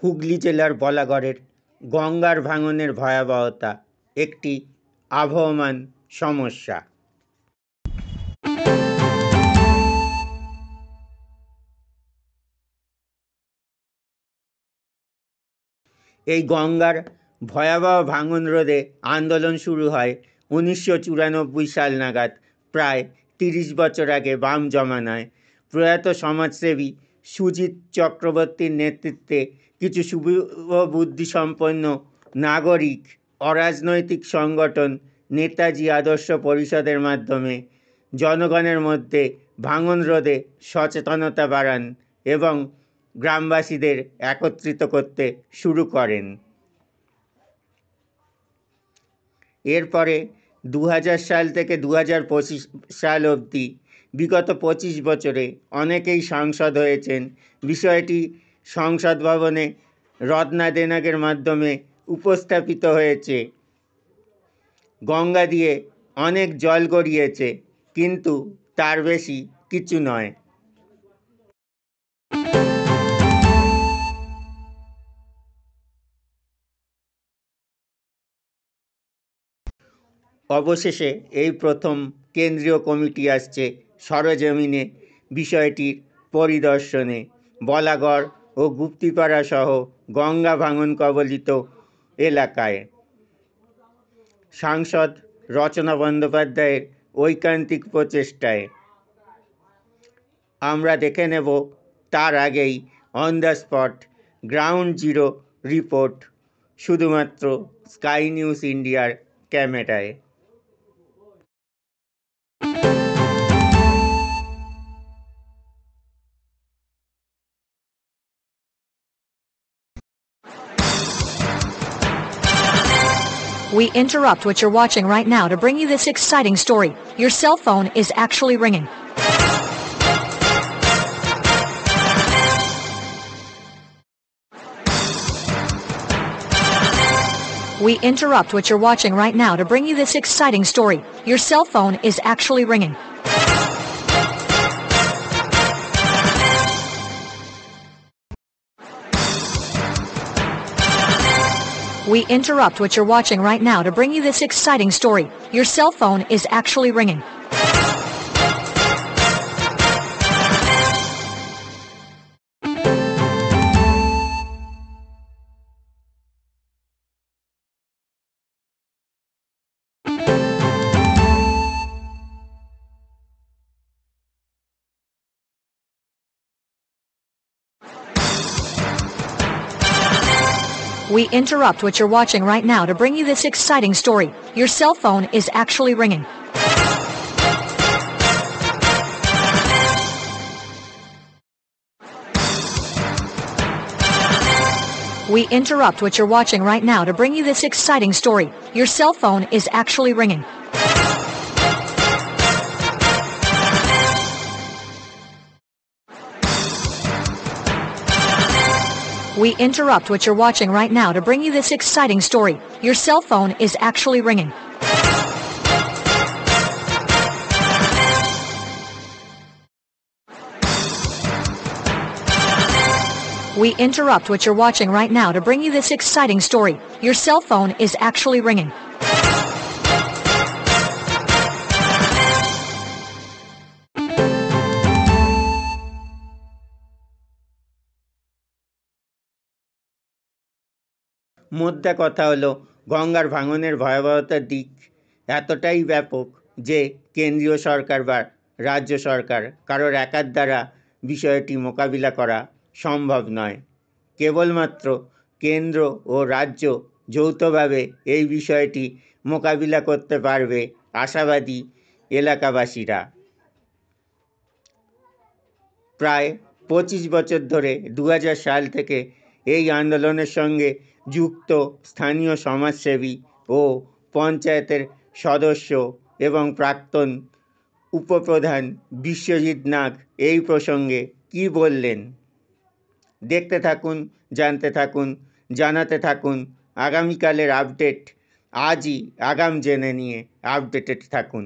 হুগলি জেলার বলাগড়ের গঙ্গার ভাঙনের ভয়াবহতা একটি আবহমান সমস্যা। এই গঙ্গার ভয়াবহ ভাঙন রোধে আন্দোলন শুরু হয় 1994 সাল নাগাদ, প্রায় 30 বছর আগে বাম জমানায় প্রয়াত সমাজসেবী সুজিত চক্রবর্তীর নেতৃত্বে কিছু শুভবুদ্ধিসম্পন্ন নাগরিক অরাজনৈতিক সংগঠন নেতাজি আদর্শ পরিষদের মাধ্যমে জনগণের মধ্যে ভাঙন রোধে সচেতনতা বাড়ান এবং গ্রামবাসীদের একত্রিত করতে শুরু করেন। এরপরে 2000 সাল থেকে 2025 সাল অবধি বিগত 25 বছরে অনেকেই সাংসদ হয়েছেন। বিষয়টি সংসদ ভবনে রত্না দেনাগের মাধ্যমে উপস্থাপিত হয়েছে। গঙ্গা দিয়ে অনেক জল গড়িয়েছে, কিন্তু তার বেশি কিছু নয়। অবশেষে এই প্রথম কেন্দ্রীয় কমিটি আসছে সরেজমিনে বিষয়টির পরিদর্শনে। বলাগড় ও গুপ্তিপাড়া সহ গঙ্গা ভাঙন কবলিত এলাকায় সাংসদ রচনা বন্দ্যোপাধ্যায়ের ঐকান্তিক প্রচেষ্টায় আমরা দেখে নেব তার আগেই on the spot ground zero report, শুধুমাত্র স্কাই নিউজ ইন্ডিয়ার ক্যামেরায়। We interrupt what you're watching right now to bring you this exciting story. Your cell phone is actually ringing. We interrupt what you're watching right now to bring you this exciting story. Your cell phone is actually ringing. We interrupt what you're watching right now to bring you this exciting story. Your cell phone is actually ringing. We interrupt what you're watching right now to bring you this exciting story. Your cell phone is actually ringing. We interrupt what you're watching right now to bring you this exciting story. Your cell phone is actually ringing. We interrupt what you're watching right now to bring you this exciting story. Your cell phone is actually ringing. We interrupt what you're watching right now to bring you this exciting story. Your cell phone is actually ringing. মোদ্দা কথা হলো, গঙ্গার ভাঙনের ভয়াবহতার দিক এতটাই ব্যাপক যে কেন্দ্রীয় সরকার বা রাজ্য সরকার কারোর একার দ্বারা বিষয়টি মোকাবিলা করা সম্ভব নয়। কেবলমাত্র কেন্দ্র ও রাজ্য যৌথভাবে এই বিষয়টি মোকাবিলা করতে পারবে আশাবাদী এলাকাবাসীরা। প্রায় 25 বছর ধরে 2000 সাল থেকে এই আন্দোলনের সঙ্গে যুক্ত স্থানীয় সমাজসেবী ও পঞ্চায়েতের সদস্য এবং প্রাক্তন উপপ্রধান বিশ্বজিৎ নাগ এই প্রসঙ্গে কী বললেন, দেখতে থাকুন, জানতে থাকুন, জানাতে থাকুন। আগামীকালের আপডেট আজই আগাম জেনে নিয়ে আপডেটেড থাকুন।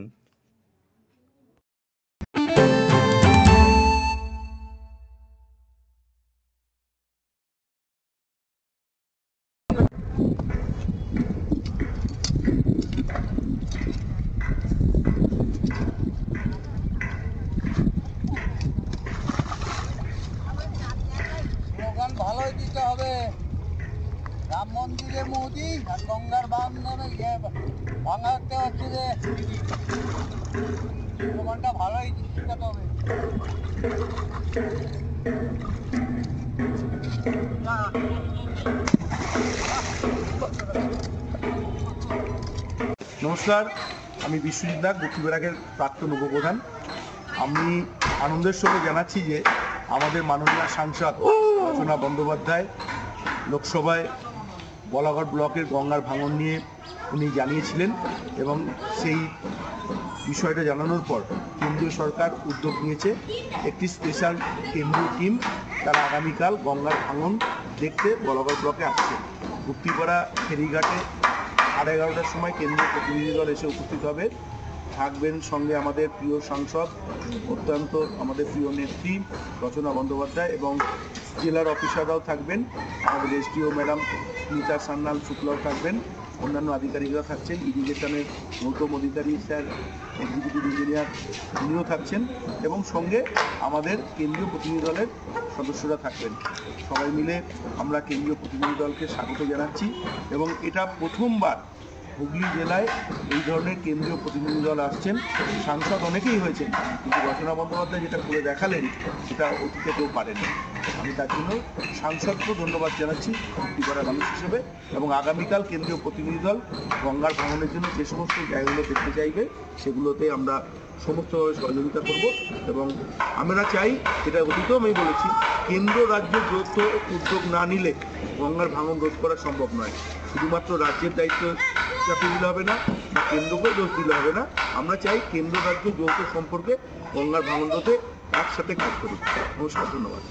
রাম মন্দিরে মোদি আর গঙ্গার বাঁধনে ভাঙাতে হচ্ছে যে প্রমাণটা ভালোই শিক্ষাতে হবে। নমস্কার, আমি বিশ্বজিৎ নাগ, দক্ষিণ বিভাগের প্রাক্তন উপপ্রধান। আমি আনন্দের সঙ্গে জানাচ্ছি যে আমাদের মাননীয় সাংসদ রচনা বন্দ্যোপাধ্যায় লোকসভায় বলাগড় ব্লকের গঙ্গার ভাঙন নিয়ে উনি জানিয়েছিলেন এবং সেই বিষয়টা জানানোর পর কেন্দ্রীয় সরকার উদ্যোগ নিয়েছে একটি স্পেশাল কেন্দ্রীয় টিম। তারা আগামীকাল গঙ্গার ভাঙন দেখতে বলাগড় ব্লকে আসছে। গুপ্তিপাড়া ফেরিঘাটে 11:30টার সময় কেন্দ্রীয় প্রতিনিধি দল এসে উপস্থিত হবে। থাকবেন সঙ্গে আমাদের প্রিয় সাংসদ, অত্যন্ত আমাদের প্রিয় নেত্রী রচনা বন্দ্যোপাধ্যায়, এবং জেলার অফিসাররাও থাকবেন। আমাদের এসডিও ম্যাডাম মিতা সান্যাল শুক্লাও থাকবেন, অন্যান্য আধিকারিকরা থাকছেন, ইরিগেশনের গৌতম অধিকারী স্যার, এক্সিকিউটিভ ইঞ্জিনিয়ার উনিও থাকছেন, এবং সঙ্গে আমাদের কেন্দ্রীয় প্রতিনিধি দলের সদস্যরা থাকবেন। সবাই মিলে আমরা কেন্দ্রীয় প্রতিনিধি দলকে স্বাগত জানাচ্ছি এবং এটা প্রথমবার হুগলি জেলায় এই ধরনের কেন্দ্রীয় প্রতিনিধি দল আসছেন। সাংসদ অনেকেই হয়েছেন, কিন্তু রচনা বন্দ্যোপাধ্যায় যেটা করে দেখালেন সেটা অতীতে কেউ পারেনি। আমি তার জন্য সাংসদকেও ধন্যবাদ জানাচ্ছি গুপ্তিপাড়ার মানুষ হিসেবে। এবং আগামীকাল কেন্দ্রীয় প্রতিনিধি দল গঙ্গার ভাঙনের জন্য যে সমস্ত জায়গাগুলো দেখতে চাইবে সেগুলোতে আমরা সমস্তভাবে সহযোগিতা করব। এবং আমরা চাই, এটা অতীতেও আমি বলেছি, কেন্দ্র রাজ্য যৌথ উদ্যোগ না নিলে গঙ্গার ভাঙন রোধ করা সম্ভব নয়। শুধুমাত্র রাজ্যের দায়িত্ব চাপিয়ে দিলে হবে না, বা কেন্দ্রকেও দোষ দিলে হবে না। আমরা চাই কেন্দ্র রাজ্য যৌথ সম্পর্কে গঙ্গার ভাঙন রোধে একসাথে কাজ করুক। নমস্কার, ধন্যবাদ।